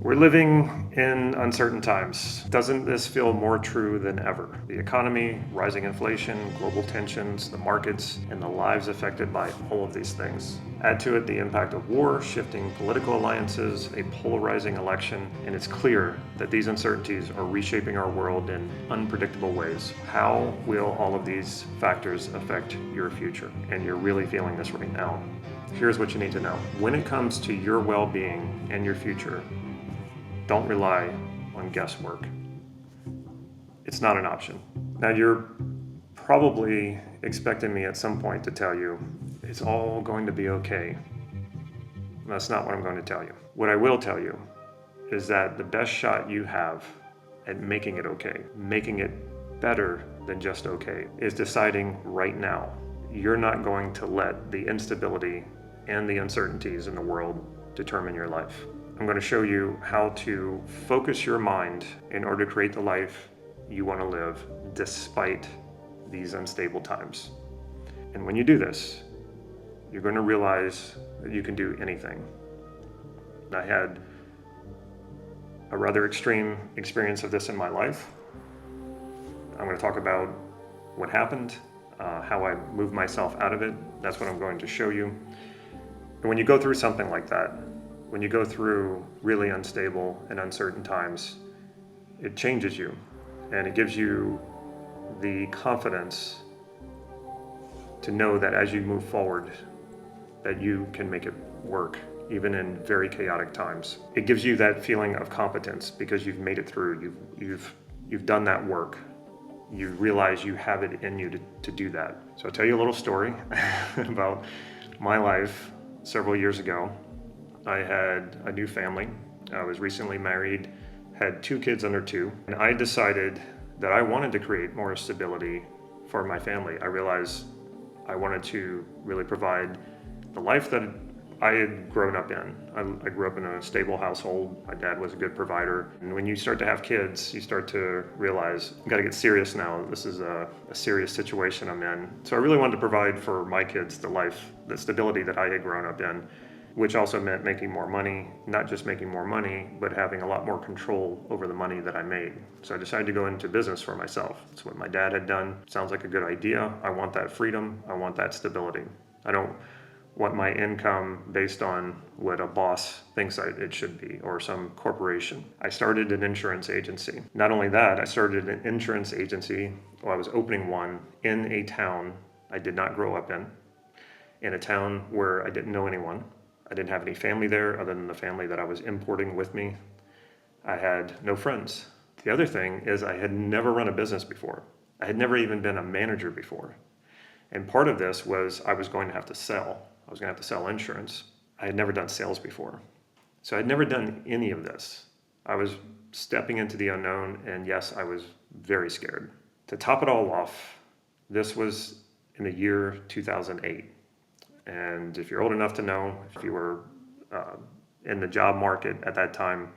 We're living in uncertain times. Doesn't this feel more true than ever? The economy, rising inflation, global tensions, the markets, and the lives affected by all of these things. Add to it the impact of war, shifting political alliances, a polarizing election, and it's clear that these uncertainties are reshaping our world in unpredictable ways. How will all of these factors affect your future? And you're really feeling this right now. Here's what you need to know. When it comes to your well-being and your future, don't rely on guesswork. It's not an option. Now, you're probably expecting me at some point to tell you, it's all going to be okay. That's not what I'm going to tell you. What I will tell you is that the best shot you have at making it okay, making it better than just okay, is deciding right now. You're not going to let the instability and the uncertainties in the world determine your life. I'm going to show you how to focus your mind in order to create the life you want to live despite these unstable times. And when you do this, you're going to realize that you can do anything. I had a rather extreme experience of this in my life. I'm going to talk about what happened, how I moved myself out of it. That's what I'm going to show you. And when you go through something like that, when you go through really unstable and uncertain times, it changes you and it gives you the confidence to know that as you move forward, that you can make it work, even in very chaotic times. It gives you that feeling of competence because you've made it through, you've done that work. You realize you have it in you to do that. So I'll tell you a little story about my life several years ago. I had a new family. I was recently married, had 2 kids under 2, and I decided that I wanted to create more stability for my family. I realized I wanted to really provide the life that I had grown up in. I grew up in a stable household. My dad was a good provider. And when you start to have kids, you start to realize, I've got to get serious now. This is a serious situation I'm in. So I really wanted to provide for my kids the life, the stability that I had grown up in, which also meant making more money, not just making more money, but having a lot more control over the money that I made. So I decided to go into business for myself. That's what my dad had done. Sounds like a good idea. I want that freedom. I want that stability. I don't want my income based on what a boss thinks it should be or some corporation. I started an insurance agency. Not only that, I started an insurance agency, I was opening one in a town I did not grow up in a town where I didn't know anyone. I didn't have any family there other than the family that I was importing with me. I had no friends. The other thing is I had never run a business before. I had never even been a manager before. And part of this was I was going to have to sell. I was going to have to sell insurance. I had never done sales before. So I'd never done any of this. I was stepping into the unknown, and yes, I was very scared. To top it all off, this was in the year 2008. And if you're old enough to know, if you were in the job market at that time,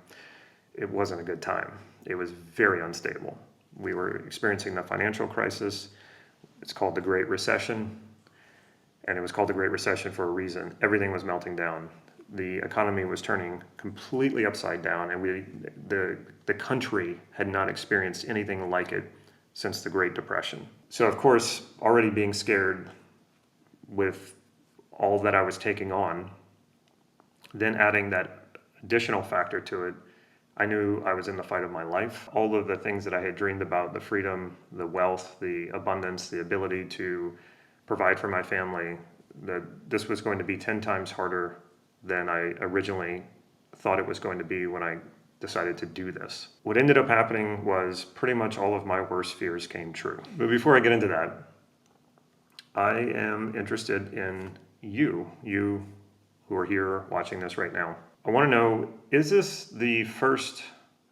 it wasn't a good time. It was very unstable. We were experiencing the financial crisis. It's called the Great Recession. And it was called the Great Recession for a reason. Everything was melting down. The economy was turning completely upside down, and the country had not experienced anything like it since the Great Depression. So of course, already being scared with all that I was taking on, then adding that additional factor to it, I knew I was in the fight of my life. All of the things that I had dreamed about, the freedom, the wealth, the abundance, the ability to provide for my family, that this was going to be 10 times harder than I originally thought it was going to be when I decided to do this. What ended up happening was pretty much all of my worst fears came true. But before I get into that, I am interested in you who are here watching this right now. I want to know, is this the first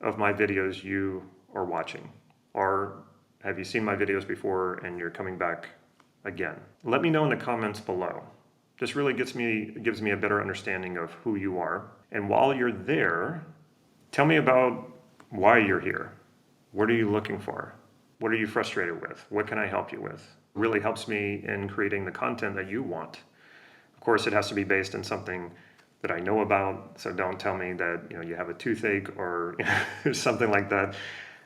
of my videos you are watching? Or have you seen my videos before and you're coming back again? Let me know in the comments below. This really gives me a better understanding of who you are. And while you're there, tell me about why you're here. What are you looking for? What are you frustrated with? What can I help you with? It really helps me in creating the content that you want. Of course, it has to be based on something that I know about. So don't tell me that you have a toothache or something like that.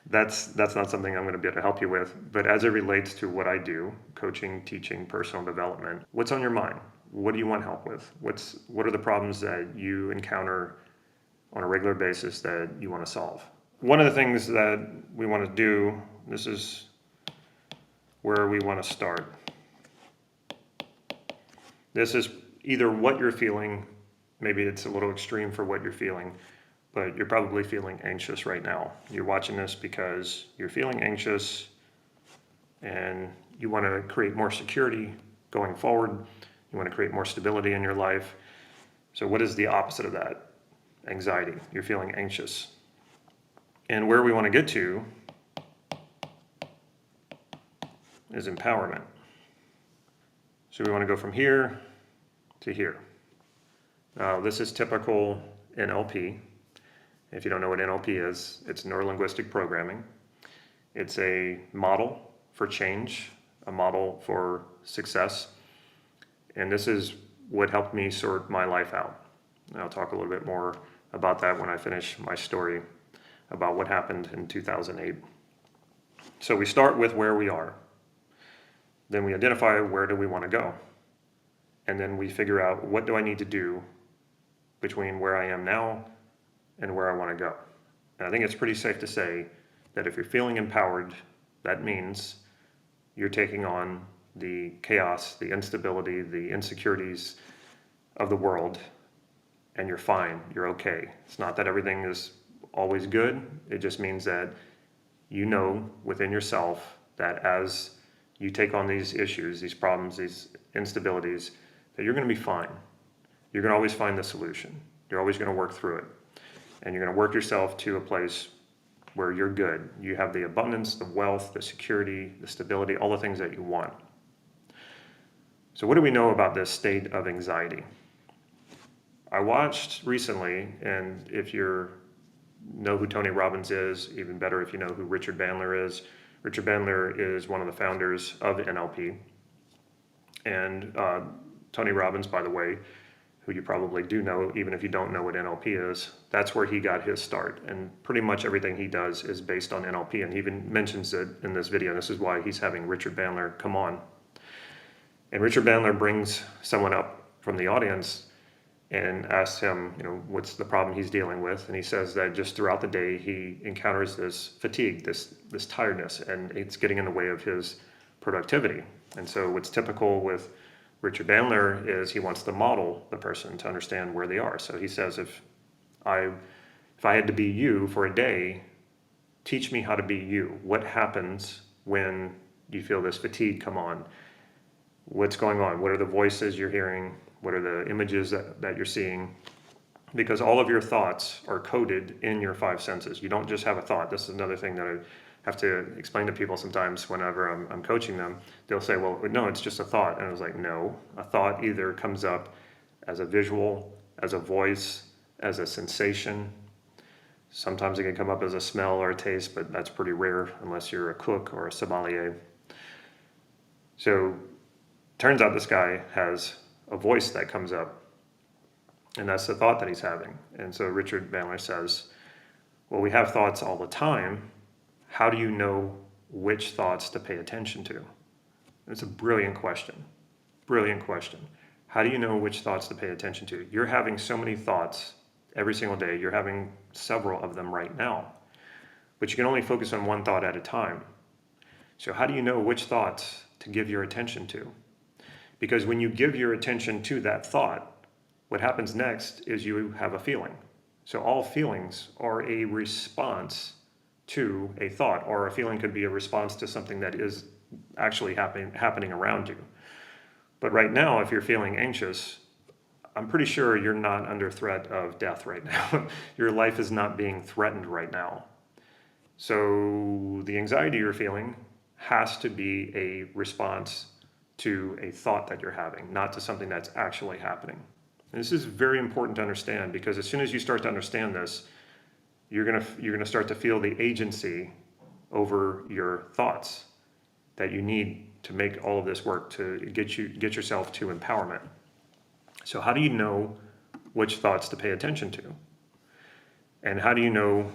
That's not something I'm going to be able to help you with. But as it relates to what I do, coaching, teaching, personal development, what's on your mind? What do you want help with? What are the problems that you encounter on a regular basis that you want to solve? One of the things that we want to do, this is where we want to start. This is either what you're feeling, maybe it's a little extreme for what you're feeling, but you're probably feeling anxious right now. You're watching this because you're feeling anxious and you want to create more security going forward. You want to create more stability in your life. So what is the opposite of that? Anxiety. You're feeling anxious. And where we want to get to is empowerment. So we want to go from here to here. Now, this is typical NLP. If you don't know what NLP is, it's Neuro Linguistic Programming. It's a model for change, a model for success. And this is what helped me sort my life out. And I'll talk a little bit more about that when I finish my story about what happened in 2008. So we start with where we are. Then we identify where do we want to go. And then we figure out what do I need to do between where I am now and where I want to go. And I think it's pretty safe to say that if you're feeling empowered, that means you're taking on the chaos, the instability, the insecurities of the world, and you're fine, you're okay. It's not that everything is always good. It just means that you know within yourself that as you take on these issues, these problems, these instabilities, that you're going to be fine. You're going to always find the solution. You're always going to work through it. And you're going to work yourself to a place where you're good. You have the abundance, the wealth, the security, the stability, all the things that you want. So what do we know about this state of anxiety? I watched recently, and if you know who Tony Robbins is, even better if you know who Richard Bandler is. Richard Bandler is one of the founders of NLP. And Tony Robbins, by the way, who you probably do know, even if you don't know what NLP is, that's where he got his start. And pretty much everything he does is based on NLP. And he even mentions it in this video. This is why he's having Richard Bandler come on. And Richard Bandler brings someone up from the audience and asks him, what's the problem he's dealing with. And he says that just throughout the day, he encounters this fatigue, this tiredness, and it's getting in the way of his productivity. And so what's typical with Richard Bandler is he wants to model the person to understand where they are. So he says, if I had to be you for a day, teach me how to be you. What happens when you feel this fatigue come on? What's going on? What are the voices you're hearing? What are the images that you're seeing? Because all of your thoughts are coded in your five senses. You don't just have a thought. This is another thing that I have to explain to people sometimes whenever I'm coaching them. They'll say, well, no, it's just a thought. And I was like, no, a thought either comes up as a visual, as a voice, as a sensation. Sometimes it can come up as a smell or a taste, but that's pretty rare unless you're a cook or a sommelier. So turns out this guy has a voice that comes up, and that's the thought that he's having. And so Richard Bandler says, well, we have thoughts all the time. How do you know which thoughts to pay attention to? It's a brilliant question. Brilliant question. How do you know which thoughts to pay attention to? You're having so many thoughts every single day. You're having several of them right now, but you can only focus on one thought at a time. So how do you know which thoughts to give your attention to? Because when you give your attention to that thought, what happens next is you have a feeling. So all feelings are a response to a thought, or a feeling could be a response to something that is actually happening around you. But right now, if you're feeling anxious, I'm pretty sure you're not under threat of death right now. Your life is not being threatened right now. So the anxiety you're feeling has to be a response to a thought that you're having, not to something that's actually happening. And this is very important to understand, because as soon as you start to understand this, you're gonna start to feel the agency over your thoughts that you need to make all of this work to get yourself to empowerment. So how do you know which thoughts to pay attention to. And how do you know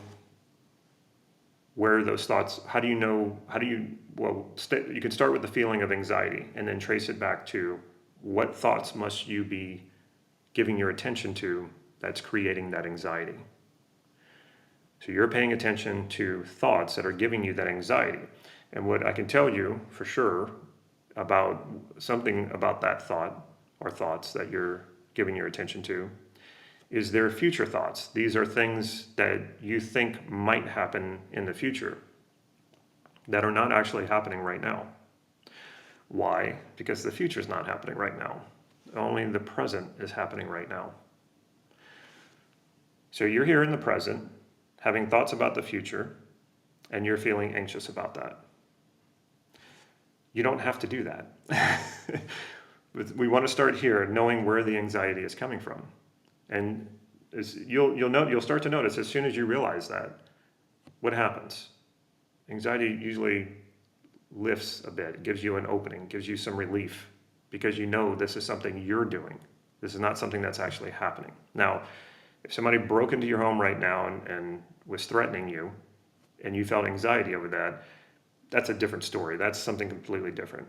where those thoughts, you can start with the feeling of anxiety and then trace it back to what thoughts must you be giving your attention to that's creating that anxiety. So you're paying attention to thoughts that are giving you that anxiety. And what I can tell you for sure about something about that thought or thoughts that you're giving your attention to is their future thoughts. These are things that you think might happen in the future that are not actually happening right now. Why? Because the future is not happening right now. Only the present is happening right now. So you're here in the present, having thoughts about the future, and you're feeling anxious about that. You don't have to do that. We want to start here, knowing where the anxiety is coming from. And you'll start to notice as soon as you realize that, what happens? Anxiety usually lifts a bit, gives you an opening, gives you some relief, because you know this is something you're doing. This is not something that's actually happening. Now, if somebody broke into your home right now and was threatening you, and you felt anxiety over that, that's a different story. That's something completely different.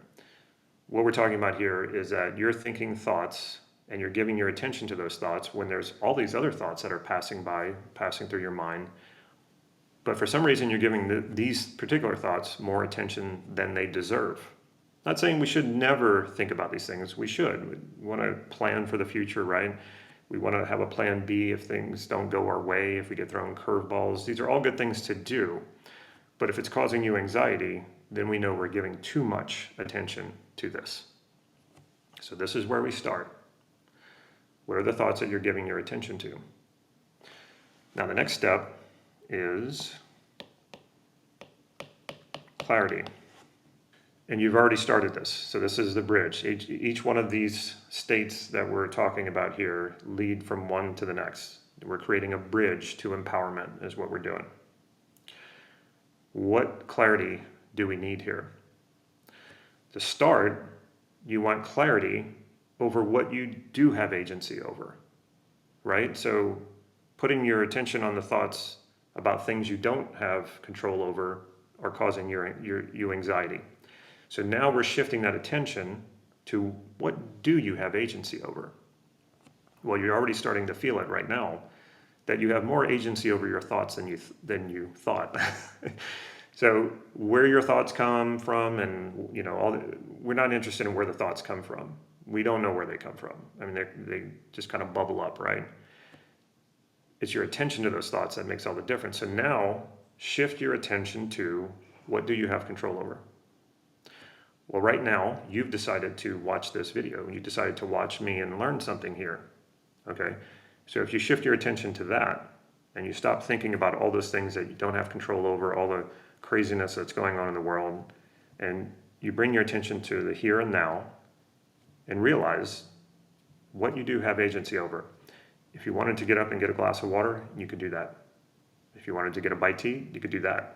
What we're talking about here is that you're thinking thoughts and you're giving your attention to those thoughts when there's all these other thoughts that are passing through your mind. But for some reason, you're giving these particular thoughts more attention than they deserve. Not saying we should never think about these things. We should. We want to plan for the future, right? We want to have a plan B if things don't go our way, if we get thrown curveballs. These are all good things to do. But if it's causing you anxiety, then we know we're giving too much attention to this. So this is where we start. What are the thoughts that you're giving your attention to? Now the next step is clarity. And you've already started this. So this is the bridge. Each one of these states that we're talking about here lead from one to the next. We're creating a bridge to empowerment is what we're doing. What clarity do we need here? To start, you want clarity over what you do have agency over, right? So putting your attention on the thoughts about things you don't have control over are causing you anxiety. So now we're shifting that attention to what do you have agency over? Well, you're already starting to feel it right now, that you have more agency over your thoughts than you thought. So where your thoughts come from, and we're not interested in where the thoughts come from. We don't know where they come from. I mean, they just kind of bubble up, right? It's your attention to those thoughts that makes all the difference. So now shift your attention to what do you have control over? Well, right now, you've decided to watch this video. You decided to watch me and learn something here, okay? So if you shift your attention to that and you stop thinking about all those things that you don't have control over, all the craziness that's going on in the world, and you bring your attention to the here and now and realize what you do have agency over. If you wanted to get up and get a glass of water, you could do that. If you wanted to get a bite to eat, you could do that.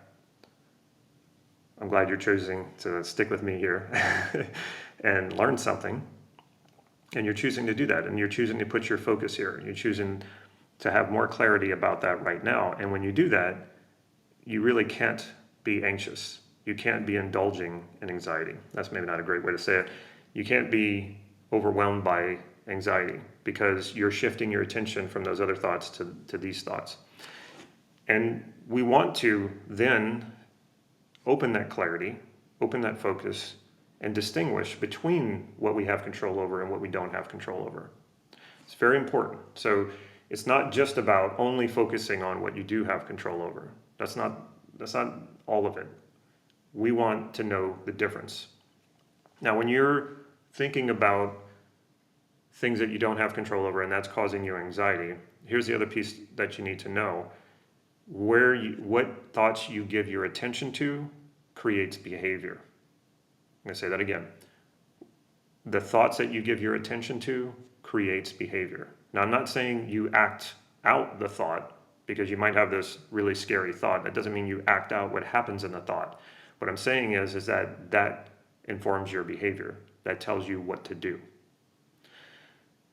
I'm glad you're choosing to stick with me here and learn something. And you're choosing to do that. And you're choosing to put your focus here. You're choosing to have more clarity about that right now. And when you do that, you really can't be anxious. You can't be indulging in anxiety. That's maybe not a great way to say it. You can't be overwhelmed by anxiety because you're shifting your attention from those other thoughts to these thoughts. And we want to then open that clarity, open that focus, and distinguish between what we have control over and what we don't have control over. It's very important. So it's not just about only focusing on what you do have control over. That's not all of it. We want to know the difference. Now, when you're thinking about things that you don't have control over and that's causing you anxiety, here's the other piece that you need to know. What thoughts you give your attention to creates behavior. I'm going to say that again. The thoughts that you give your attention to creates behavior. Now, I'm not saying you act out the thought because you might have this really scary thought. That doesn't mean you act out what happens in the thought. What I'm saying is that informs your behavior. That tells you what to do.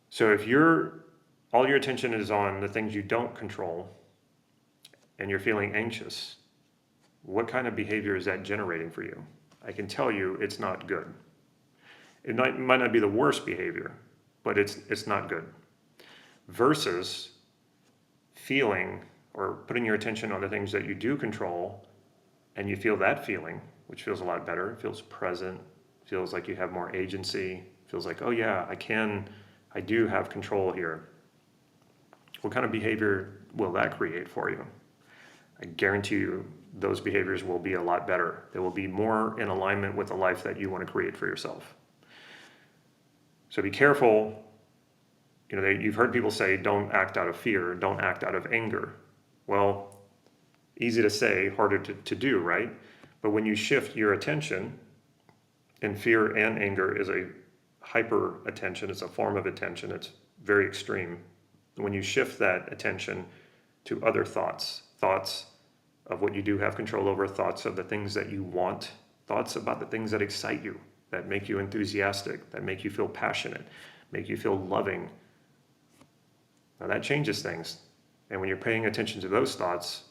So if you're all your attention is on the things you don't control and you're feeling anxious, what kind of behavior is that generating for you? I can tell you it's not good. It might not be the worst behavior, but it's not good. Versus feeling or putting your attention on the things that you do control and you feel that feeling, which feels a lot better. It feels present, feels like you have more agency, feels like, oh yeah, I do have control here. What kind of behavior will that create for you? I guarantee you those behaviors will be a lot better. They will be more in alignment with the life that you want to create for yourself. So be careful. You've heard people say, don't act out of fear, don't act out of anger. Well, easy to say, harder to do, right? But when you shift your attention, and fear and anger is a hyper attention, it's a form of attention, it's very extreme. When you shift that attention to other thoughts of what you do have control over, thoughts of the things that you want, thoughts about the things that excite you, that make you enthusiastic, that make you feel passionate, make you feel loving. Now that changes things. And when you're paying attention to those thoughts,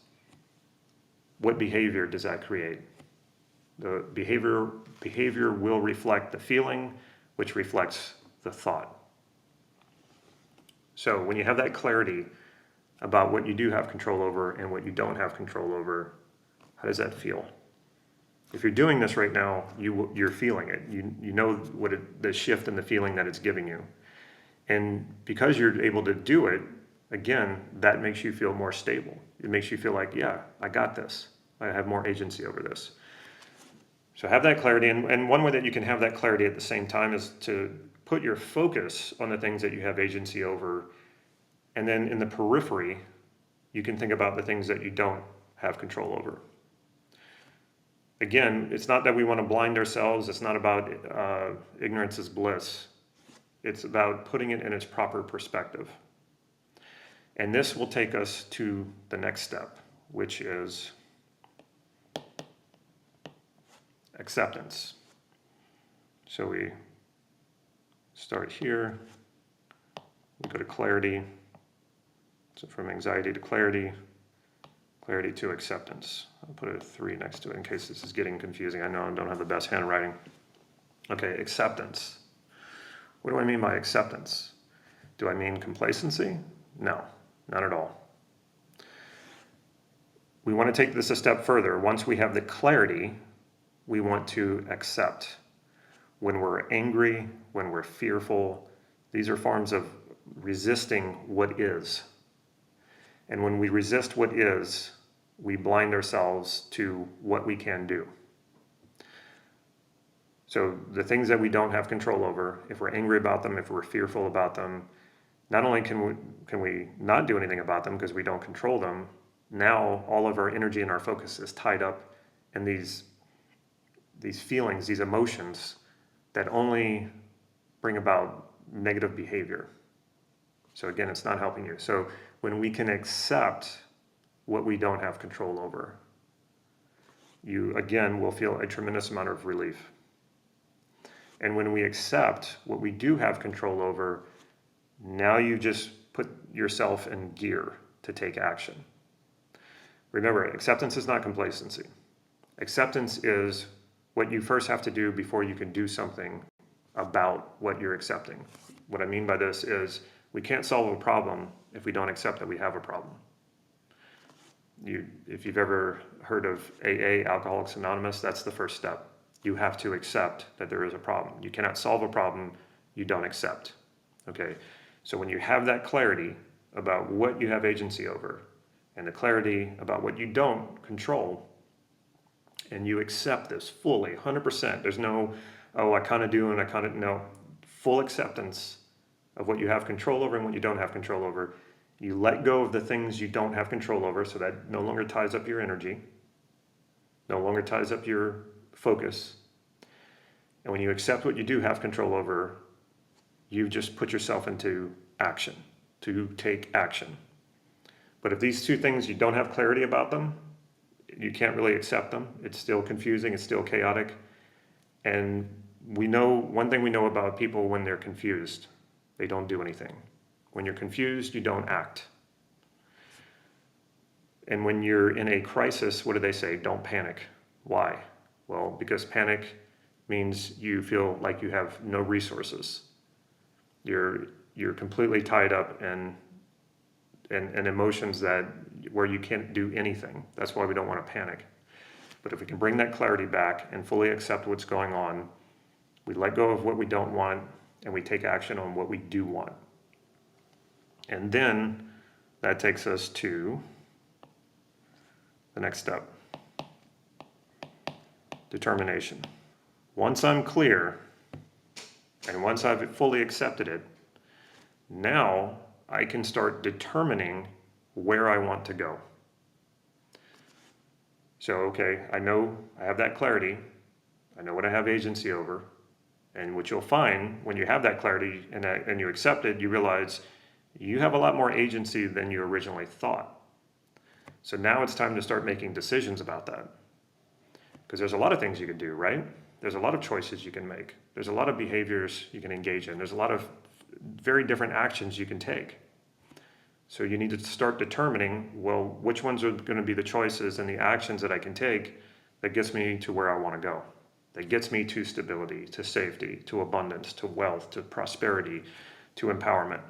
what behavior does that create? The behavior will reflect the feeling, which reflects the thought. So when you have that clarity about what you do have control over and what you don't have control over, how does that feel? If you're doing this right now, you're feeling it. You know the shift in the feeling that it's giving you. And because you're able to do it, again, that makes you feel more stable. It makes you feel like, yeah, I got this. I have more agency over this. So have that clarity. And one way that you can have that clarity at the same time is to put your focus on the things that you have agency over. And then in the periphery, you can think about the things that you don't have control over. Again, it's not that we want to blind ourselves. It's not about ignorance is bliss. It's about putting it in its proper perspective. And this will take us to the next step, which is acceptance. So we start here, we go to clarity. So from anxiety to clarity, clarity to acceptance. I'll put a 3 next to it in case this is getting confusing. I know I don't have the best handwriting. Okay, acceptance. What do I mean by acceptance? Do I mean complacency? No, not at all. We want to take this a step further. Once we have the clarity, we want to accept. When we're angry, when we're fearful, these are forms of resisting what is. And when we resist what is, we blind ourselves to what we can do. So the things that we don't have control over, if we're angry about them, if we're fearful about them, not only can we not do anything about them because we don't control them, now all of our energy and our focus is tied up in these feelings, these emotions that only bring about negative behavior. So again, it's not helping you. So when we can accept what we don't have control over, you again will feel a tremendous amount of relief. And when we accept what we do have control over, now you just put yourself in gear to take action. Remember, acceptance is not complacency. Acceptance is what you first have to do before you can do something about what you're accepting. What I mean by this is we can't solve a problem if we don't accept that we have a problem. If you've ever heard of AA, Alcoholics Anonymous, that's the first step. You have to accept that there is a problem. You cannot solve a problem you don't accept. Okay, so when you have that clarity about what you have agency over and the clarity about what you don't control, and you accept this fully, 100%, there's no, oh, I kind of do and I kind of, no, full acceptance of what you have control over and what you don't have control over. You let go of the things you don't have control over, so that no longer ties up your energy, no longer ties up your focus. And when you accept what you do have control over, you just put yourself into action, to take action. But if these two things, you don't have clarity about them, you can't really accept them. It's still confusing, it's still chaotic. And we know, one thing we know about people when they're confused, they don't do anything. When you're confused, you don't act. And when you're in a crisis, what do they say? Don't panic. Why? Well, because panic means you feel like you have no resources. You're completely tied up in emotions where you can't do anything. That's why we don't want to panic. But if we can bring that clarity back and fully accept what's going on, we let go of what we don't want and we take action on what we do want. And then that takes us to the next step. Determination. Once I'm clear and once I've fully accepted it, now I can start determining where I want to go. So, okay, I know I have that clarity. I know what I have agency over. And what you'll find when you have that clarity and you accept it, you realize you have a lot more agency than you originally thought. So now it's time to start making decisions about that. Because there's a lot of things you can do, right? There's a lot of choices you can make. There's a lot of behaviors you can engage in. There's a lot of very different actions you can take. So you need to start determining, well, which ones are going to be the choices and the actions that I can take that gets me to where I want to go, that gets me to stability, to safety, to abundance, to wealth, to prosperity, to empowerment.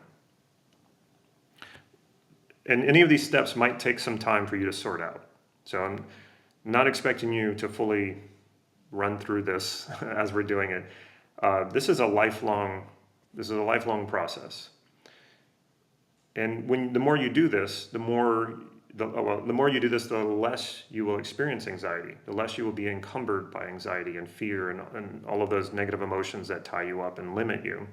And any of these steps might take some time for you to sort out. So I'm not expecting you to fully run through this as we're doing it. This is a lifelong process. And the more you do this, the more you do this, the less you will experience anxiety, the less you will be encumbered by anxiety and fear and all of those negative emotions that tie you up and limit you.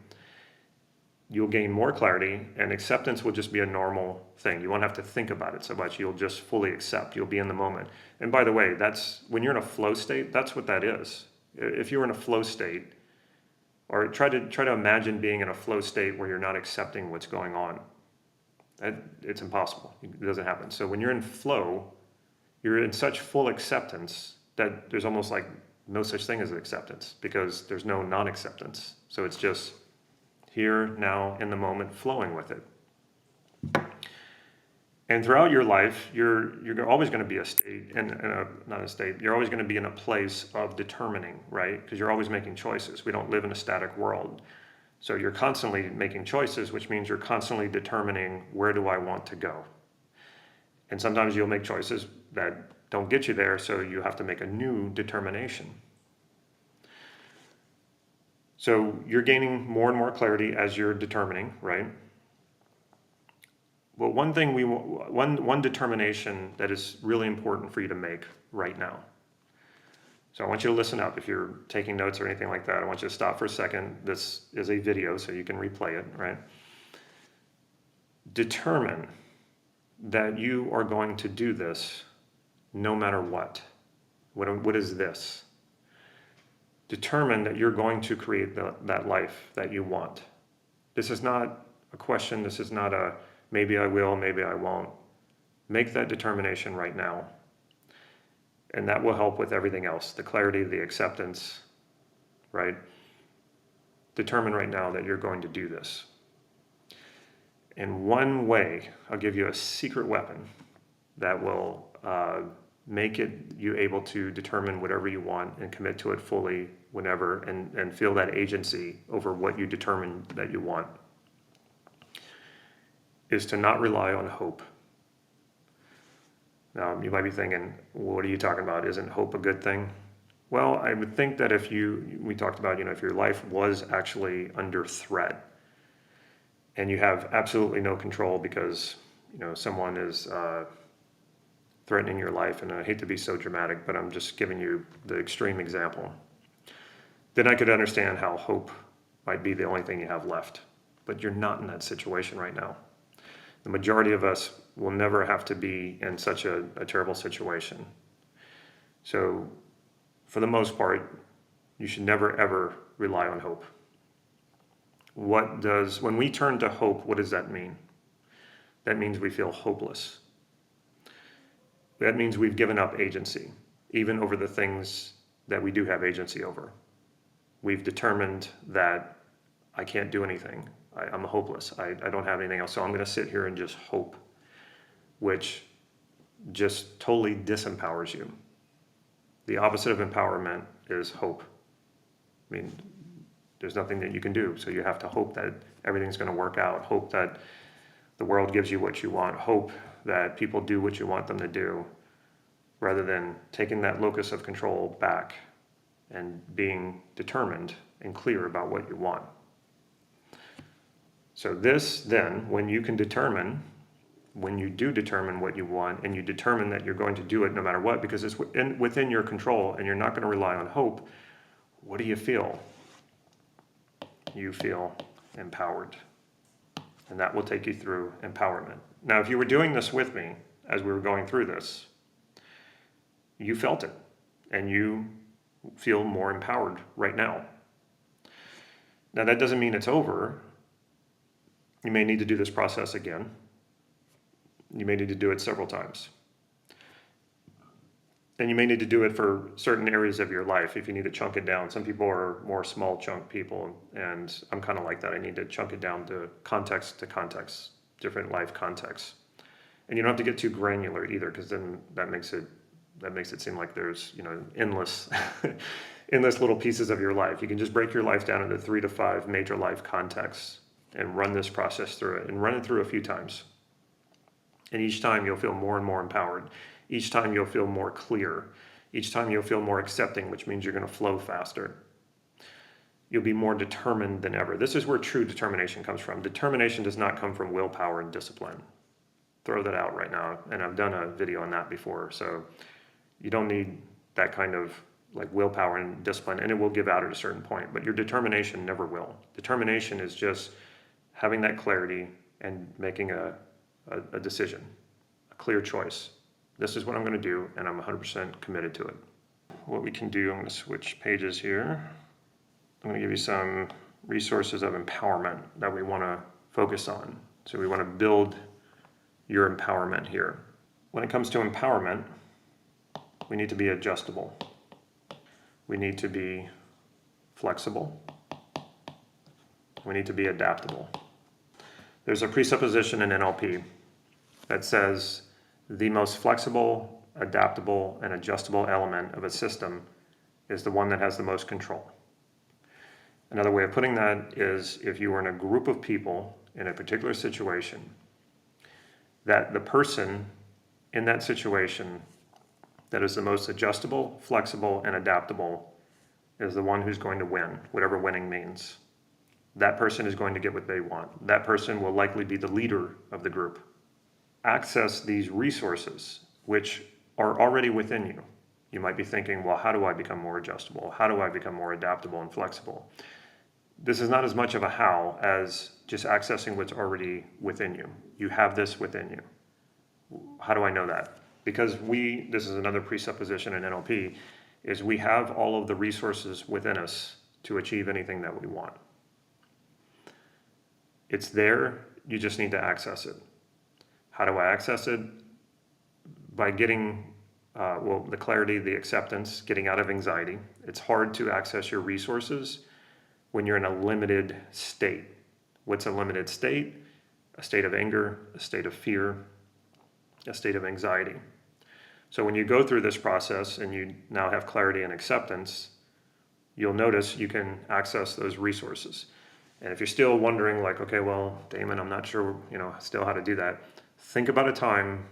You'll gain more clarity, and acceptance will just be a normal thing. You won't have to think about it so much. You'll just fully accept. You'll be in the moment. And by the way, that's when you're in a flow state, that's what that is. If you're in a flow state, or try to imagine being in a flow state where you're not accepting what's going on. It's impossible. It doesn't happen. So when you're in flow, you're in such full acceptance that there's almost like no such thing as acceptance, because there's no non-acceptance. So it's just here, now, in the moment, flowing with it. And throughout your life, you're always going to be you're always going to be in a place of determining, right? Because you're always making choices. We don't live in a static world. So you're constantly making choices, which means you're constantly determining, where do I want to go? And sometimes you'll make choices that don't get you there, so you have to make a new determination. So you're gaining more and more clarity as you're determining, right? Well, one determination that is really important for you to make right now. So I want you to listen up. If you're taking notes or anything like that, I want you to stop for a second. This is a video, so you can replay it, right? Determine that you are going to do this no matter what. What is this? Determine that you're going to create that life that you want. This is not a question. This is not a maybe I will, maybe I won't. Make that determination right now. And that will help with everything else, the clarity, the acceptance, right? Determine right now that you're going to do this. In one way, I'll give you a secret weapon that will make you able to determine whatever you want and commit to it fully whenever, and feel that agency over what you determine that you want, is to not rely on hope. Now, you might be thinking, what are you talking about? Isn't hope a good thing? Well, I would think that we talked about, if your life was actually under threat and you have absolutely no control because, someone is threatening your life, and I hate to be so dramatic, but I'm just giving you the extreme example, then I could understand how hope might be the only thing you have left. But you're not in that situation right now. The majority of us will never have to be in such a terrible situation. So for the most part, you should never, ever rely on hope. When we turn to hope, what does that mean? That means we feel hopeless. That means we've given up agency, even over the things that we do have agency over. We've determined that I can't do anything. I'm hopeless. I don't have anything else. So I'm going to sit here and just hope, which just totally disempowers you. The opposite of empowerment is hope. I mean, there's nothing that you can do. So you have to hope that everything's going to work out. Hope that the world gives you what you want. Hope that people do what you want them to do, rather than taking that locus of control back and being determined and clear about what you want. So this then, when you can determine, when you do determine what you want and you determine that you're going to do it no matter what, because it's within your control and you're not going to rely on hope, what do you feel? You feel empowered. And that will take you through empowerment. Now, if you were doing this with me as we were going through this, you felt it and you feel more empowered right now. Now, that doesn't mean it's over. You may need to do this process again. You may need to do it several times. And you may need to do it for certain areas of your life if you need to chunk it down. Some people are more small chunk people, and I'm kind of like that. I need to chunk it down to context, different life contexts. And you don't have to get too granular either, because then that makes it seem like there's, endless endless little pieces of your life. You can just break your life down into 3 to 5 major life contexts and run this process through it, and run it through a few times. And each time you'll feel more and more empowered. Each time you'll feel more clear. Each time you'll feel more accepting, which means you're going to flow faster. You'll be more determined than ever. This is where true determination comes from. Determination does not come from willpower and discipline. Throw that out right now. And I've done a video on that before. So you don't need that kind of like willpower and discipline, and it will give out at a certain point. But your determination never will. Determination is just having that clarity and making a decision, a clear choice. This is what I'm going to do, and I'm 100% committed to it. What we can do, I'm going to switch pages here. I'm going to give you some resources of empowerment that we want to focus on. So we want to build your empowerment here. When it comes to empowerment, we need to be adjustable. We need to be flexible. We need to be adaptable. There's a presupposition in NLP that says the most flexible, adaptable, and adjustable element of a system is the one that has the most control. Another way of putting that is, if you were in a group of people in a particular situation, that the person in that situation that is the most adjustable, flexible, and adaptable is the one who's going to win, whatever winning means. That person is going to get what they want. That person will likely be the leader of the group. Access these resources, which are already within you. You might be thinking, well, how do I become more adjustable? How do I become more adaptable and flexible? This is not as much of a how as just accessing what's already within you. You have this within you. How do I know that? Because this is another presupposition in NLP, is we have all of the resources within us to achieve anything that we want. It's there, you just need to access it. How do I access it? By getting, the clarity, the acceptance, getting out of anxiety. It's hard to access your resources when you're in a limited state. What's a limited state? A state of anger, a state of fear, a state of anxiety. So when you go through this process and you now have clarity and acceptance, you'll notice you can access those resources. And if you're still wondering, like, okay, well, Damon, I'm not sure, still how to do that. Think about a time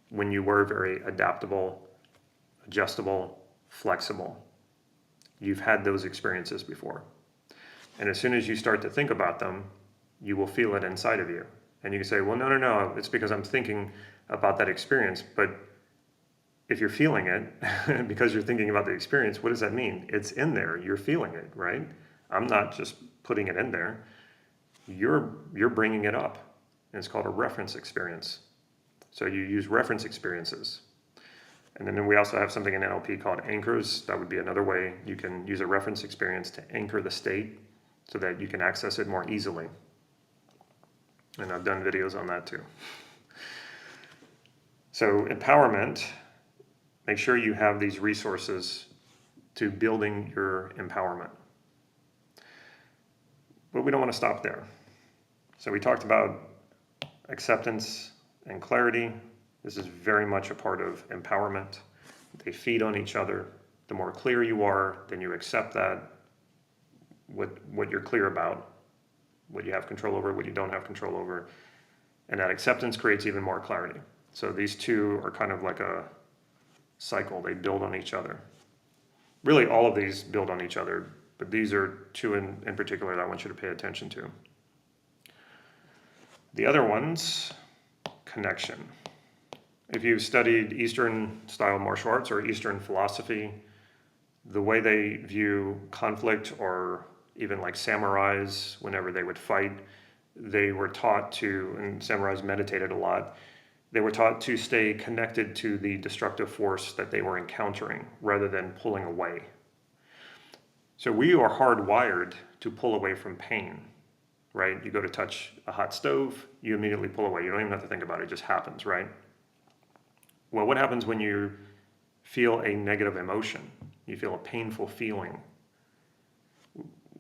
when you were very adaptable, adjustable, flexible. You've had those experiences before. And as soon as you start to think about them, you will feel it inside of you. And you can say, well, no, it's because I'm thinking about that experience. But if you're feeling it, because you're thinking about the experience, what does that mean? It's in there. You're feeling it, right? I'm not just putting it in there. You're bringing it up. And it's called a reference experience. So you use reference experiences. And then we also have something in NLP called anchors. That would be another way you can use a reference experience to anchor the state so that you can access it more easily. And I've done videos on that too. So empowerment, make sure you have these resources to building your empowerment. But we don't want to stop there. So we talked about acceptance and clarity. This is very much a part of empowerment. They feed on each other. The more clear you are, then you accept that, what you're clear about, what you have control over, what you don't have control over. And that acceptance creates even more clarity. So these two are kind of like a cycle. They build on each other. Really, all of these build on each other, but these are two in particular that I want you to pay attention to. The other one's connection. If you've studied Eastern style martial arts or Eastern philosophy, the way they view conflict, or even like samurais, whenever they would fight, they were taught to, and samurais meditated a lot, they were taught to stay connected to the destructive force that they were encountering rather than pulling away. So we are hardwired to pull away from pain, right? You go to touch a hot stove, you immediately pull away. You don't even have to think about it, it just happens, right? Well, what happens when you feel a negative emotion? You feel a painful feeling.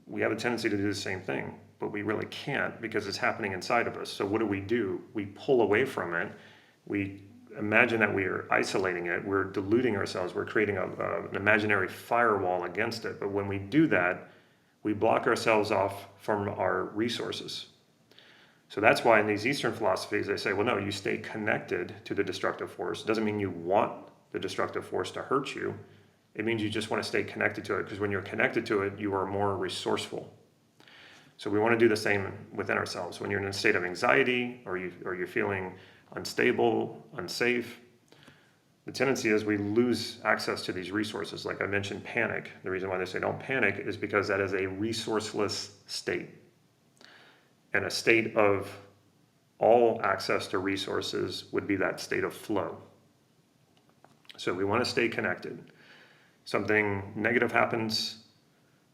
We have a tendency to do the same thing, but we really can't because it's happening inside of us. So what do? We pull away from it. We imagine that we are isolating it. We're deluding ourselves. We're creating an imaginary firewall against it. But when we do that, we block ourselves off from our resources. So that's why in these Eastern philosophies, they say, well, no, you stay connected to the destructive force. It doesn't mean you want the destructive force to hurt you. It means you just want to stay connected to it, because when you're connected to it, you are more resourceful. So we want to do the same within ourselves. When you're in a state of anxiety, or you're feeling unstable, unsafe, the tendency is we lose access to these resources. Like I mentioned, panic. The reason why they say don't panic is because that is a resourceless state. And a state of all access to resources would be that state of flow. So we want to stay connected. Something negative happens,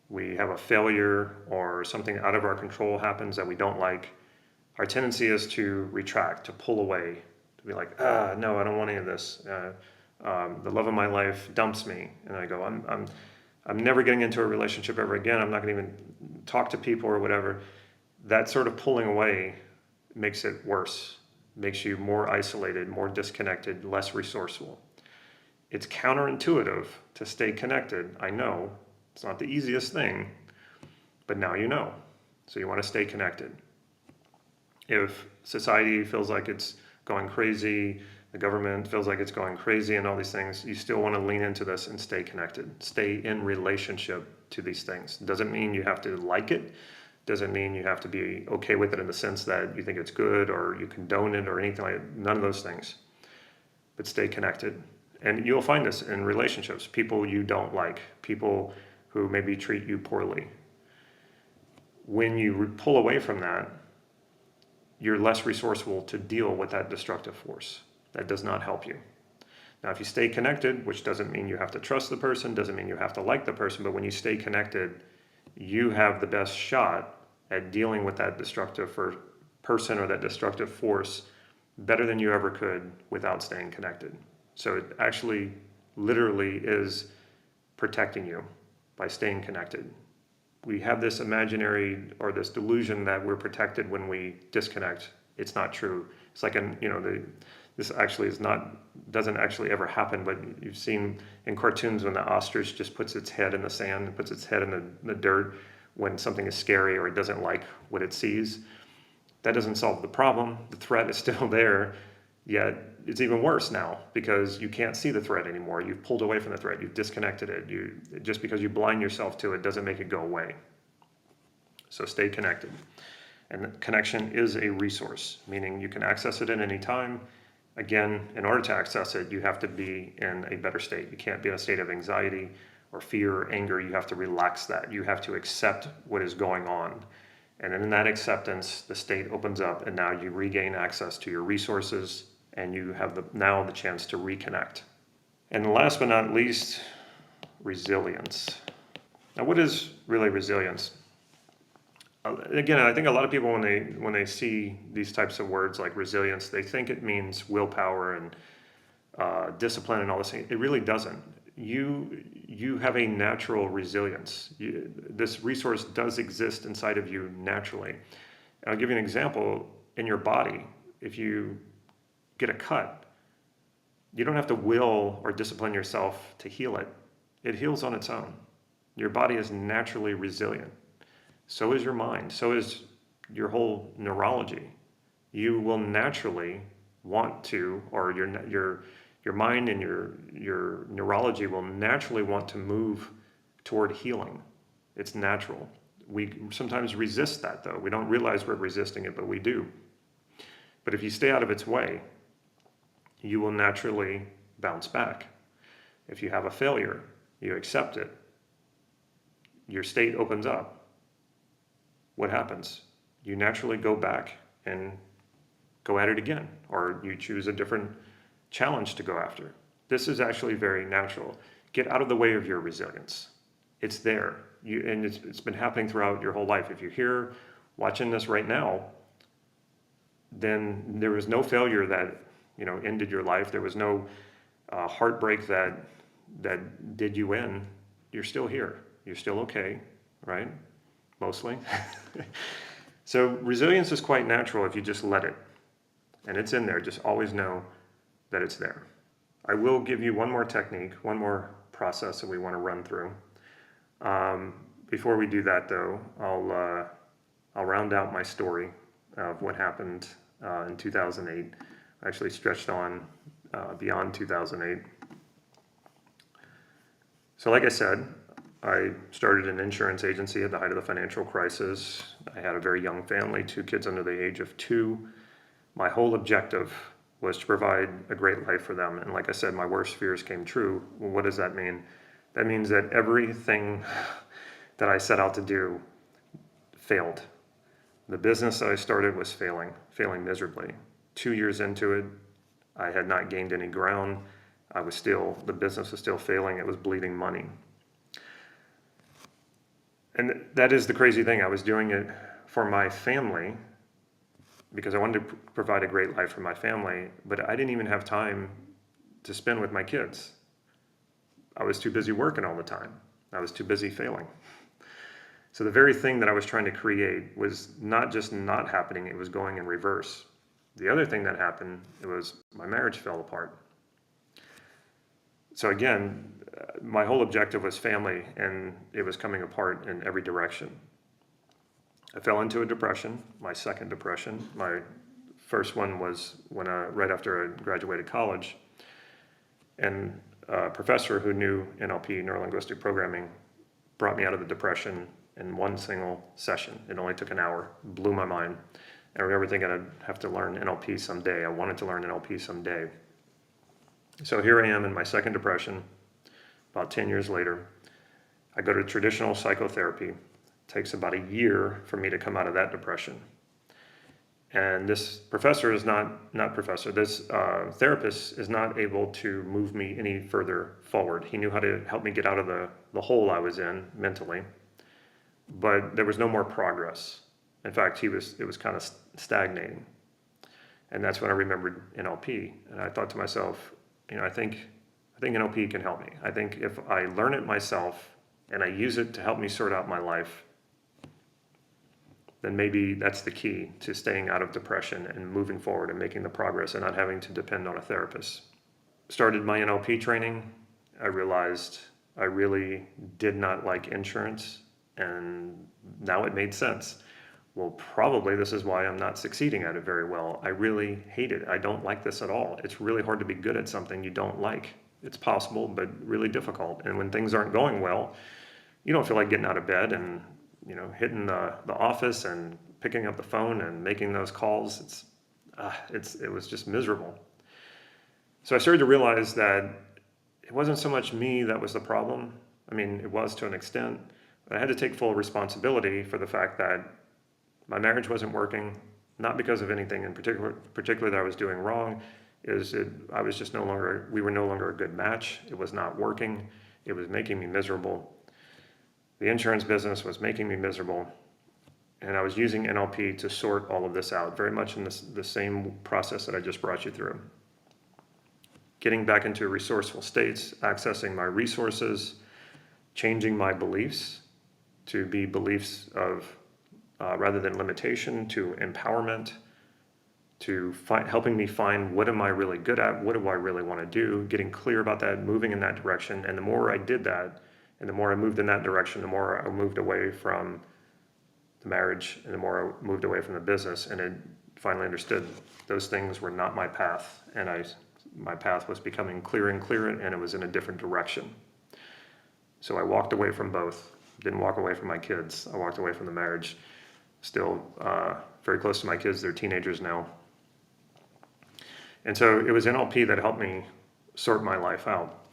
we have a failure, or something out of our control happens that we don't like, our tendency is to retract, to pull away, to be like, no, I don't want any of this. The love of my life dumps me, and I go, I'm never getting into a relationship ever again. I'm not going to even talk to people or whatever. That sort of pulling away makes it worse, makes you more isolated, more disconnected, less resourceful. It's counterintuitive to stay connected. I know it's not the easiest thing, but now you know. So you want to stay connected. If society feels like it's going crazy, the government feels like it's going crazy and all these things, you still want to lean into this and stay connected. Stay in relationship to these things. Doesn't mean you have to like it. Doesn't mean you have to be okay with it in the sense that you think it's good or you condone it or anything like that. None of those things. But stay connected. And you'll find this in relationships. People you don't like. People who maybe treat you poorly. When you pull away from that, you're less resourceful to deal with that destructive force. That does not help you. Now, if you stay connected, which doesn't mean you have to trust the person, doesn't mean you have to like the person, but when you stay connected, you have the best shot at dealing with that destructive person or that destructive force better than you ever could without staying connected. So it actually literally is protecting you by staying connected. We have this imaginary or this delusion that we're protected when we disconnect. It's not true. It's like this actually doesn't actually ever happen, but you've seen in cartoons when the ostrich just puts its head in the sand and puts its head in the dirt when something is scary or it doesn't like what it sees. That doesn't solve the problem. The threat is still there, yet it's even worse now because you can't see the threat anymore. You've pulled away from the threat. You've disconnected it. Just because you blind yourself to it doesn't make it go away. So stay connected. And connection is a resource, meaning you can access it at any time. Again, in order to access it, you have to be in a better state. You can't be in a state of anxiety or fear or anger. You have to relax that. You have to accept what is going on. And in that acceptance, the state opens up and now you regain access to your resources and you have now the chance to reconnect. And last but not least, resilience. Now, what is really resilience? Again, I think a lot of people when they see these types of words like resilience, they think it means willpower and discipline and all this. It really doesn't. You have a natural resilience. This resource does exist inside of you naturally. I'll give you an example. In your body, if you get a cut, you don't have to will or discipline yourself to heal it. It heals on its own. Your body is naturally resilient. So is your mind. So is your whole neurology. You will naturally want to, or your mind and your neurology will naturally want to move toward healing. It's natural. We sometimes resist that, though. We don't realize we're resisting it, but we do. But if you stay out of its way, you will naturally bounce back. If you have a failure, you accept it. Your state opens up. What happens? You naturally go back and go at it again, or you choose a different challenge to go after. This is actually very natural. Get out of the way of your resilience. It's there. And it's been happening throughout your whole life. If you're here watching this right now, then there was no failure that ended your life. There was no heartbreak that did you in. You're still here. You're still okay, right? Mostly. So resilience is quite natural if you just let it. And it's in there. Just always know that it's there. I will give you one more technique, one more process that we want to run through. Before we do that, though, I'll round out my story of what happened in 2008. I actually stretched on beyond 2008. So like I said, I started an insurance agency at the height of the financial crisis. I had a very young family, 2 kids under the age of 2. My whole objective was to provide a great life for them. And like I said, my worst fears came true. Well, what does that mean? That means that everything that I set out to do failed. The business that I started was failing miserably. 2 years into it, I had not gained any ground. The business was still failing. It was bleeding money. And that is the crazy thing. I was doing it for my family because I wanted to provide a great life for my family, but I didn't even have time to spend with my kids. I was too busy working all the time. I was too busy failing. So the very thing that I was trying to create was not just not happening, it was going in reverse. The other thing that happened, it was my marriage fell apart. So again, my whole objective was family, and it was coming apart in every direction. I fell into a depression, my second depression. My first one was right after I graduated college, and a professor who knew NLP, Neuro Linguistic Programming, brought me out of the depression in one single session. It only took an hour, blew my mind. I remember thinking I'd have to learn NLP someday. I wanted to learn NLP someday. So here I am in my second depression, about 10 years later. I go to traditional psychotherapy. It takes about a year for me to come out of that depression. And this professor is this therapist is not able to move me any further forward. He knew how to help me get out of the hole I was in mentally, but there was no more progress. In fact, it was kind of stagnating. And that's when I remembered NLP. And I thought to myself, I think NLP can help me. I think if I learn it myself and I use it to help me sort out my life, then maybe that's the key to staying out of depression and moving forward and making the progress and not having to depend on a therapist. Started my NLP training. I realized I really did not like insurance, and now it made sense. Well, probably this is why I'm not succeeding at it very well. I really hate it. I don't like this at all. It's really hard to be good at something you don't like. It's possible, but really difficult. And when things aren't going well, you don't feel like getting out of bed and hitting the office and picking up the phone and making those calls. It was just miserable. So I started to realize that it wasn't so much me that was the problem. I mean, it was to an extent, but I had to take full responsibility for the fact that my marriage wasn't working, not because of anything in particular that I was doing wrong. We were no longer a good match. It was not working. It was making me miserable. The insurance business was making me miserable, and I was using NLP to sort all of this out, very much in the same process that I just brought you through. Getting back into resourceful states, accessing my resources, changing my beliefs to be beliefs of rather than limitation, to empowerment, to helping me find what am I really good at, what do I really want to do, getting clear about that, moving in that direction. And the more I did that, and the more I moved in that direction, the more I moved away from the marriage, and the more I moved away from the business, and I finally understood those things were not my path, and my path was becoming clearer and clearer, and it was in a different direction. So I walked away from both. Didn't walk away from my kids. I walked away from the marriage. Still very close to my kids. They're teenagers now. And so it was NLP that helped me sort my life out.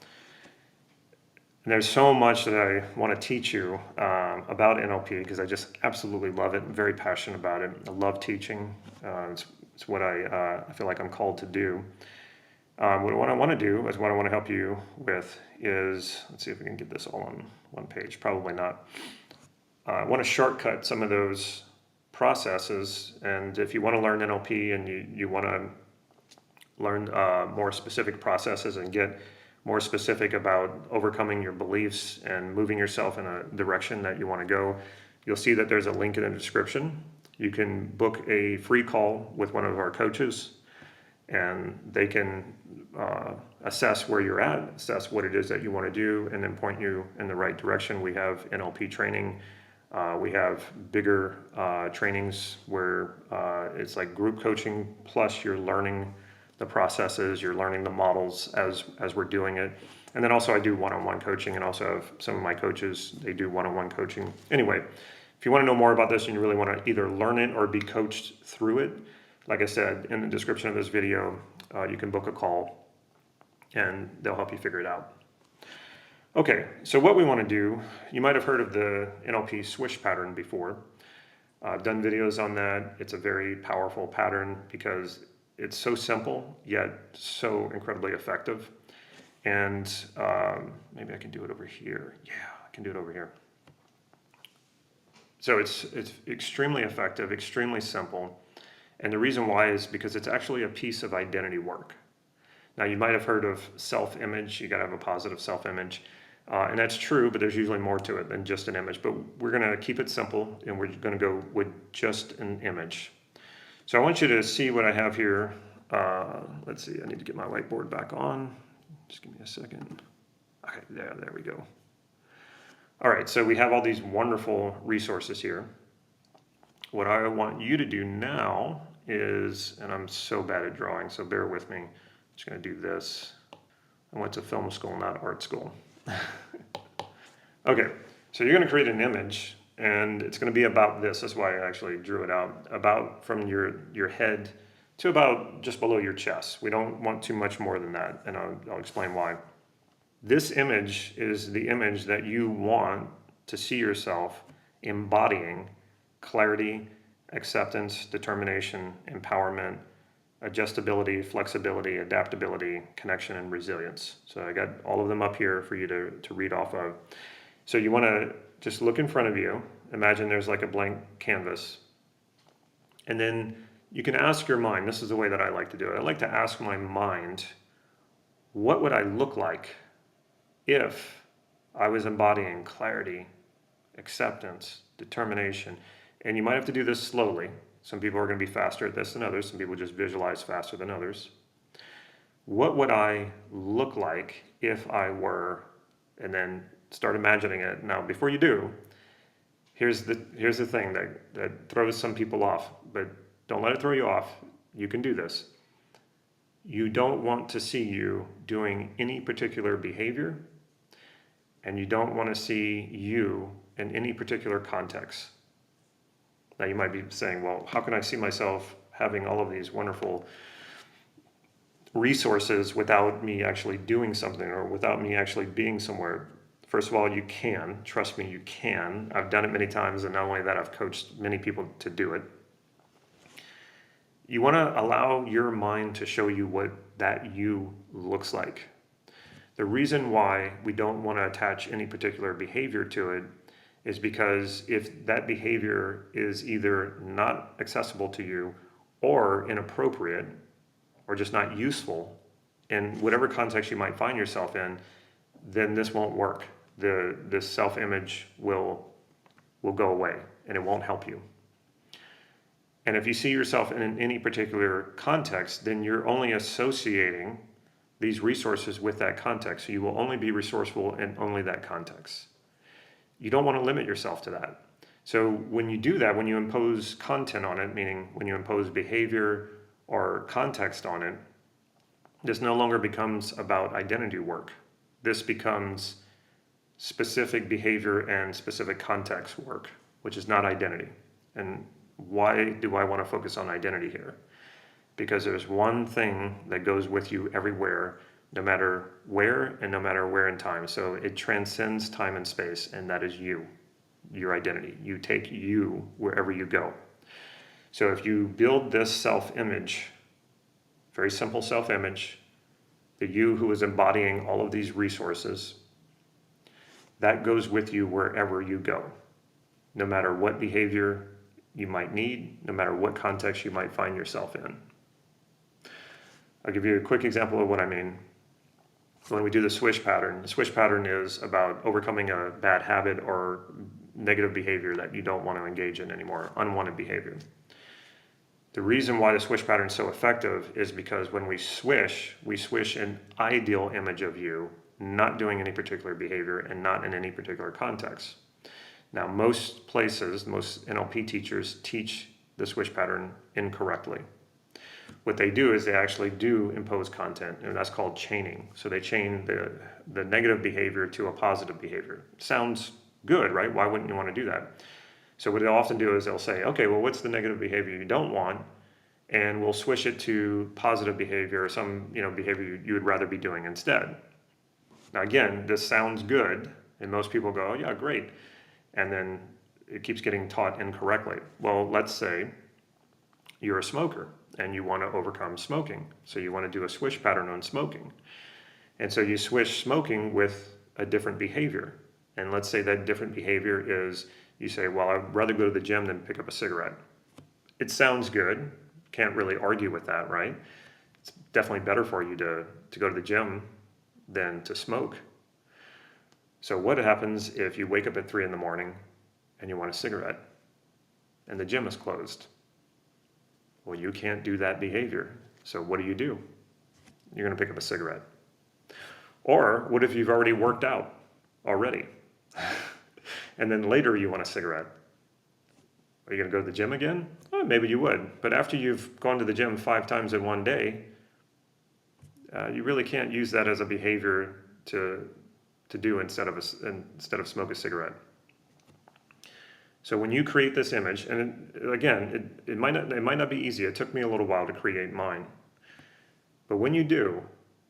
And there's so much that I want to teach you about NLP, because I just absolutely love it. I'm very passionate about it. I love teaching. It's what I feel like I'm called to do. What I want to do is what I want to help you with is, let's see if we can get this all on one page. Probably not. I want to shortcut some of those processes. And if you want to learn NLP and you want to learn more specific processes and get more specific about overcoming your beliefs and moving yourself in a direction that you want to go, you'll see that there's a link in the description. You can book a free call with one of our coaches, and they can assess where you're at, assess what it is that you want to do, and then point you in the right direction. We have NLP training. We have bigger trainings where it's like group coaching, plus you're learning the processes, you're learning the models as we're doing it. And then also I do one-on-one coaching, and also have some of my coaches, they do one-on-one coaching. Anyway, if you want to know more about this and you really want to either learn it or be coached through it, like I said, in the description of this video, you can book a call and they'll help you figure it out. Okay, so what we want to do, you might have heard of the NLP swish pattern before. I've done videos on that. It's a very powerful pattern because it's so simple, yet so incredibly effective. And maybe I can do it over here. Yeah, I can do it over here. So it's extremely effective, extremely simple. And the reason why is because it's actually a piece of identity work. Now, you might have heard of self-image. You got to have a positive self-image. And that's true, but there's usually more to it than just an image. But we're going to keep it simple, and we're going to go with just an image. So I want you to see what I have here. Let's see, I need to get my whiteboard back on. Just give me a second. Okay, there we go. All right, so we have all these wonderful resources here. What I want you to do now is, and I'm so bad at drawing, so bear with me. I'm just going to do this. I went to film school, not art school. Okay, so you're going to create an image, and it's going to be about this. That's why I actually drew it out. About from your head to about just below your chest. We don't want too much more than that, and I'll explain why. This image is the image that you want to see yourself embodying clarity, acceptance, determination, empowerment, adjustability, flexibility, adaptability, connection, and resilience. So I got all of them up here for you to read off of. So you want to just look in front of you. Imagine there's like a blank canvas. And then you can ask your mind, this is the way that I like to do it. I like to ask my mind, what would I look like if I was embodying clarity, acceptance, determination? And you might have to do this slowly. Some people are going to be faster at this than others. Some people just visualize faster than others. What would I look like if I were, and then start imagining it. Now, before you do, here's the thing that throws some people off, but don't let it throw you off. You can do this. You don't want to see you doing any particular behavior, and you don't want to see you in any particular context. Now you might be saying, well, how can I see myself having all of these wonderful resources without me actually doing something or without me actually being somewhere? First of all, you can. Trust me, you can. I've done it many times, and not only that, I've coached many people to do it. You want to allow your mind to show you what that you looks like. The reason why we don't want to attach any particular behavior to it is because if that behavior is either not accessible to you or inappropriate or just not useful in whatever context you might find yourself in, then this won't work. This self-image will go away and it won't help you. And if you see yourself in any particular context, then you're only associating these resources with that context. So you will only be resourceful in only that context. You don't want to limit yourself to that. So when you do that, when you impose content on it, meaning when you impose behavior or context on it, this no longer becomes about identity work. This becomes specific behavior and specific context work, which is not identity. And why do I want to focus on identity here? Because there's one thing that goes with you everywhere, no matter where and no matter where in time. So it transcends time and space, and that is you, your identity. You take you wherever you go. So if you build this self-image, very simple self-image, the you who is embodying all of these resources, that goes with you wherever you go, no matter what behavior you might need, no matter what context you might find yourself in. I'll give you a quick example of what I mean. When we do the swish pattern is about overcoming a bad habit or negative behavior that you don't want to engage in anymore, unwanted behavior. The reason why the swish pattern is so effective is because when we swish an ideal image of you, not doing any particular behavior and not in any particular context. Now, most places, most NLP teachers teach the swish pattern incorrectly. What they do is they actually do impose content, and that's called chaining. So they chain the negative behavior to a positive behavior. Sounds good, right? Why wouldn't you want to do that? So what they'll often do is they'll say, okay, well, what's the negative behavior you don't want? And we'll switch it to positive behavior or some behavior you would rather be doing instead. Now, again, this sounds good, and most people go, oh, yeah, great. And then it keeps getting taught incorrectly. Well, let's say you're a smoker and you want to overcome smoking. So you want to do a swish pattern on smoking. And so you swish smoking with a different behavior. And let's say that different behavior is you say, well, I'd rather go to the gym than pick up a cigarette. It sounds good. Can't really argue with that, right? It's definitely better for you to go to the gym than to smoke. So what happens if you wake up at 3 a.m. and you want a cigarette and the gym is closed? Well, you can't do that behavior. So what do? You're going to pick up a cigarette. Or what if you've already worked out already? And then later you want a cigarette? Are you going to go to the gym again? Oh, maybe you would. But after you've gone to the gym 5 times in one day, you really can't use that as a behavior to do instead of smoke a cigarette. So when you create this image, and it might not be easy. It took me a little while to create mine. But when you do,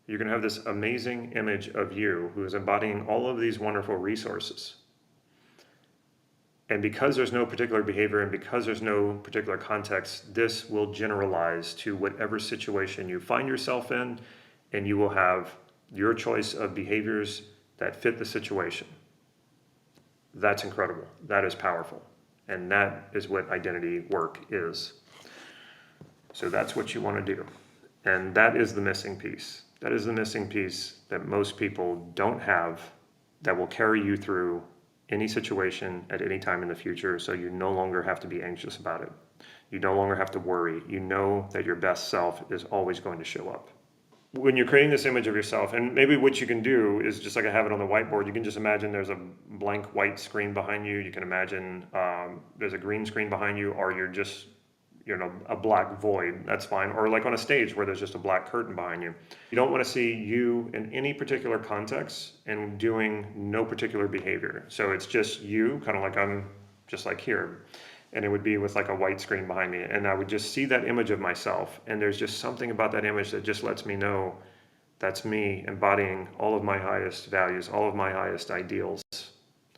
you're going to have this amazing image of you who is embodying all of these wonderful resources. And because there's no particular behavior and because there's no particular context, this will generalize to whatever situation you find yourself in, and you will have your choice of behaviors that fit the situation. That's incredible. That is powerful. And that is what identity work is. So that's what you want to do. And that is the missing piece. That is the missing piece that most people don't have that will carry you through any situation at any time in the future, so you no longer have to be anxious about it. You no longer have to worry. You know that your best self is always going to show up. When you're creating this image of yourself, and maybe what you can do is just like I have it on the whiteboard, you can just imagine there's a blank white screen behind you. You can imagine there's a green screen behind you, or you're just a black void. That's fine. Or like on a stage where there's just a black curtain behind you. You don't want to see you in any particular context and doing no particular behavior. So it's just you, kind of like I'm just like here. And it would be with like a white screen behind me. And I would just see that image of myself. And there's just something about that image that just lets me know that's me embodying all of my highest values, all of my highest ideals,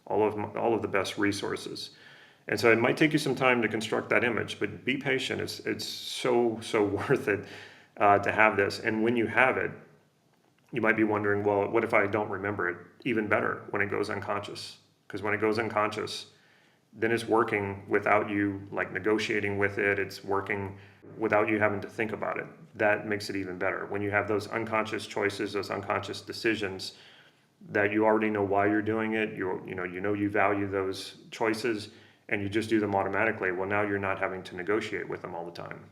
all of the best resources. And so it might take you some time to construct that image, but be patient. It's so worth it to have this. And when you have it, you might be wondering, well, what if I don't remember it? Even better when it goes unconscious. Because when it goes unconscious, then it's working without you like negotiating with it. It's working without you having to think about it. That makes it even better. When you have those unconscious choices, those unconscious decisions that you already know why you're doing it, you value those choices, and you just do them automatically, well, now you're not having to negotiate with them all the time.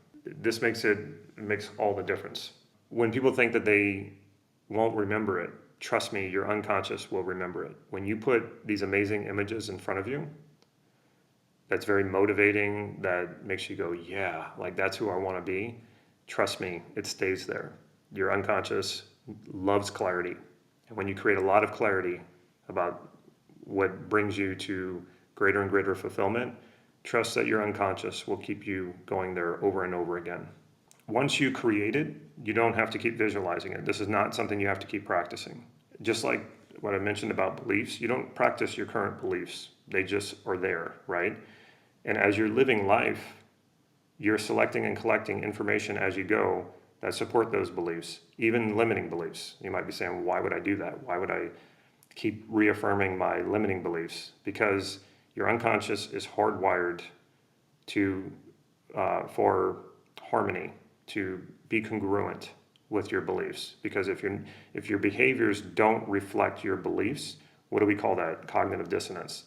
This makes all the difference. When people think that they won't remember it, trust me, your unconscious will remember it. When you put these amazing images in front of you, that's very motivating, that makes you go, yeah, like that's who I want to be. Trust me, it stays there. Your unconscious loves clarity. And when you create a lot of clarity about what brings you to greater and greater fulfillment, trust that your unconscious will keep you going there over and over again. Once you create it, you don't have to keep visualizing it. This is not something you have to keep practicing. Just like what I mentioned about beliefs, you don't practice your current beliefs. They just are there, right? And as you're living life, you're selecting and collecting information as you go that support those beliefs, even limiting beliefs. You might be saying, why would I do that? Why would I keep reaffirming my limiting beliefs? Because your unconscious is hardwired to for harmony, to be congruent with your beliefs. Because if your behaviors don't reflect your beliefs, what do we call that? Cognitive dissonance.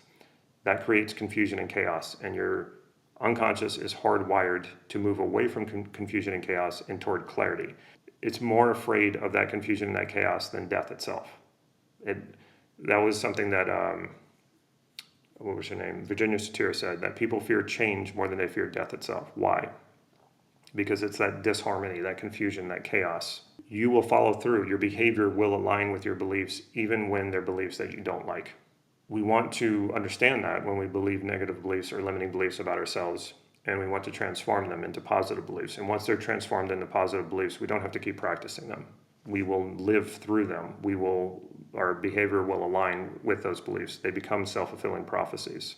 That creates confusion and chaos, and your unconscious is hardwired to move away from confusion and chaos and toward clarity. It's more afraid of that confusion and that chaos than death itself. That was something that, what was her name? Virginia Satir said, that people fear change more than they fear death itself. Why? Because it's that disharmony, that confusion, that chaos. You will follow through. Your behavior will align with your beliefs, even when they're beliefs that you don't like. We want to understand that when we believe negative beliefs or limiting beliefs about ourselves, and we want to transform them into positive beliefs. And once they're transformed into positive beliefs, we don't have to keep practicing them. We will live through them. Our behavior will align with those beliefs. They become self-fulfilling prophecies.